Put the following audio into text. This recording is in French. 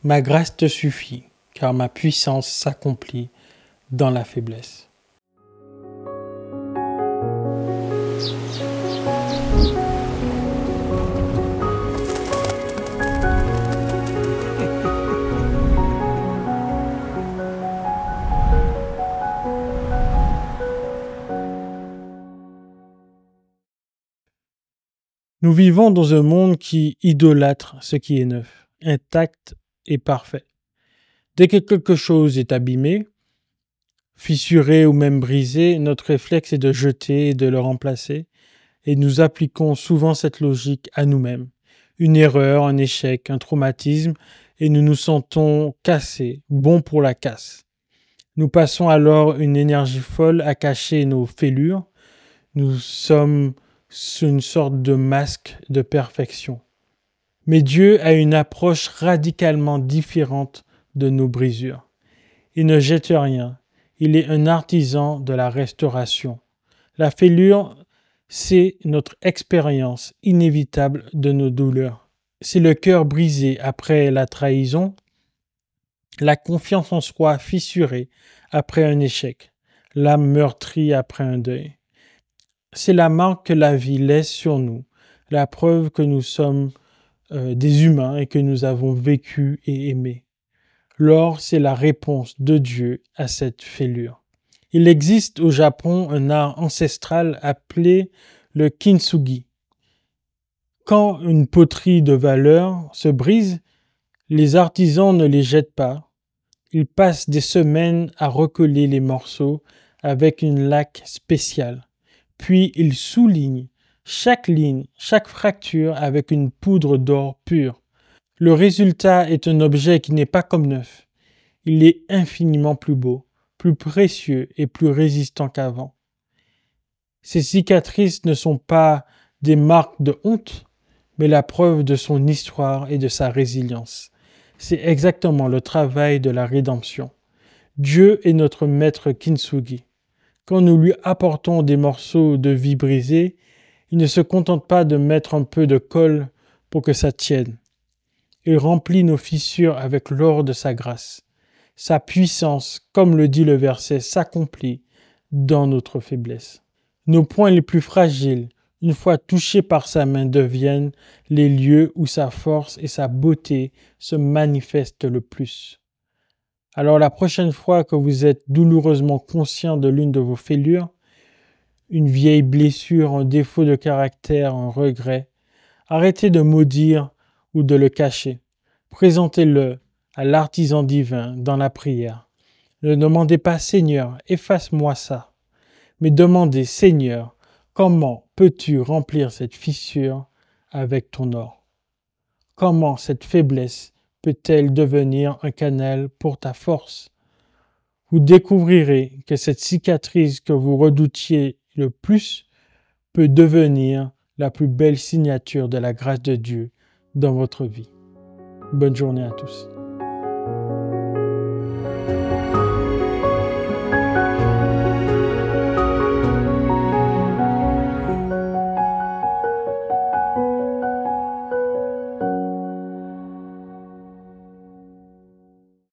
Ma grâce te suffit, car ma puissance s'accomplit dans la faiblesse. Nous vivons dans un monde qui idolâtre ce qui est neuf, intact et parfait. Dès que quelque chose est abîmé, fissuré ou même brisé, notre réflexe est de jeter et de le remplacer, et nous appliquons souvent cette logique à nous-mêmes. Une erreur, un échec, un traumatisme, et nous nous sentons cassés, bons pour la casse. Nous passons alors une énergie folle à cacher nos fêlures. Nous sommes sous une sorte de masque de perfection. Mais Dieu a une approche radicalement différente de nos brisures. Il ne jette rien. Il est un artisan de la restauration. La fêlure, c'est notre expérience inévitable de nos douleurs. C'est le cœur brisé après la trahison, la confiance en soi fissurée après un échec, l'âme meurtrie après un deuil. C'est la marque que la vie laisse sur nous, la preuve que nous sommes des humains et que nous avons vécu et aimé. L'or, c'est la réponse de Dieu à cette fêlure. Il existe au Japon un art ancestral appelé le kintsugi. Quand une poterie de valeur se brise, les artisans ne les jettent pas. Ils passent des semaines à recoller les morceaux avec une laque spéciale. Puis ils soulignent chaque ligne, chaque fracture avec une poudre d'or pur. Le résultat est un objet qui n'est pas comme neuf. Il est infiniment plus beau, plus précieux et plus résistant qu'avant. Ces cicatrices ne sont pas des marques de honte, mais la preuve de son histoire et de sa résilience. C'est exactement le travail de la rédemption. Dieu est notre maître kintsugi. Quand nous lui apportons des morceaux de vie brisés, il ne se contente pas de mettre un peu de colle pour que ça tienne. Il remplit nos fissures avec l'or de sa grâce. Sa puissance, comme le dit le verset, s'accomplit dans notre faiblesse. Nos points les plus fragiles, une fois touchés par sa main, deviennent les lieux où sa force et sa beauté se manifestent le plus. Alors la prochaine fois que vous êtes douloureusement conscient de l'une de vos fêlures, une vieille blessure, un défaut de caractère, un regret, arrêtez de maudire ou de le cacher. Présentez-le à l'artisan divin dans la prière. Ne demandez pas « Seigneur, efface-moi ça », mais demandez « Seigneur, comment peux-tu remplir cette fissure avec ton or ?» Comment cette faiblesse peut-elle devenir un canal pour ta force? Vous découvrirez que cette cicatrice que vous redoutiez le plus peut devenir la plus belle signature de la grâce de Dieu dans votre vie. Bonne journée à tous.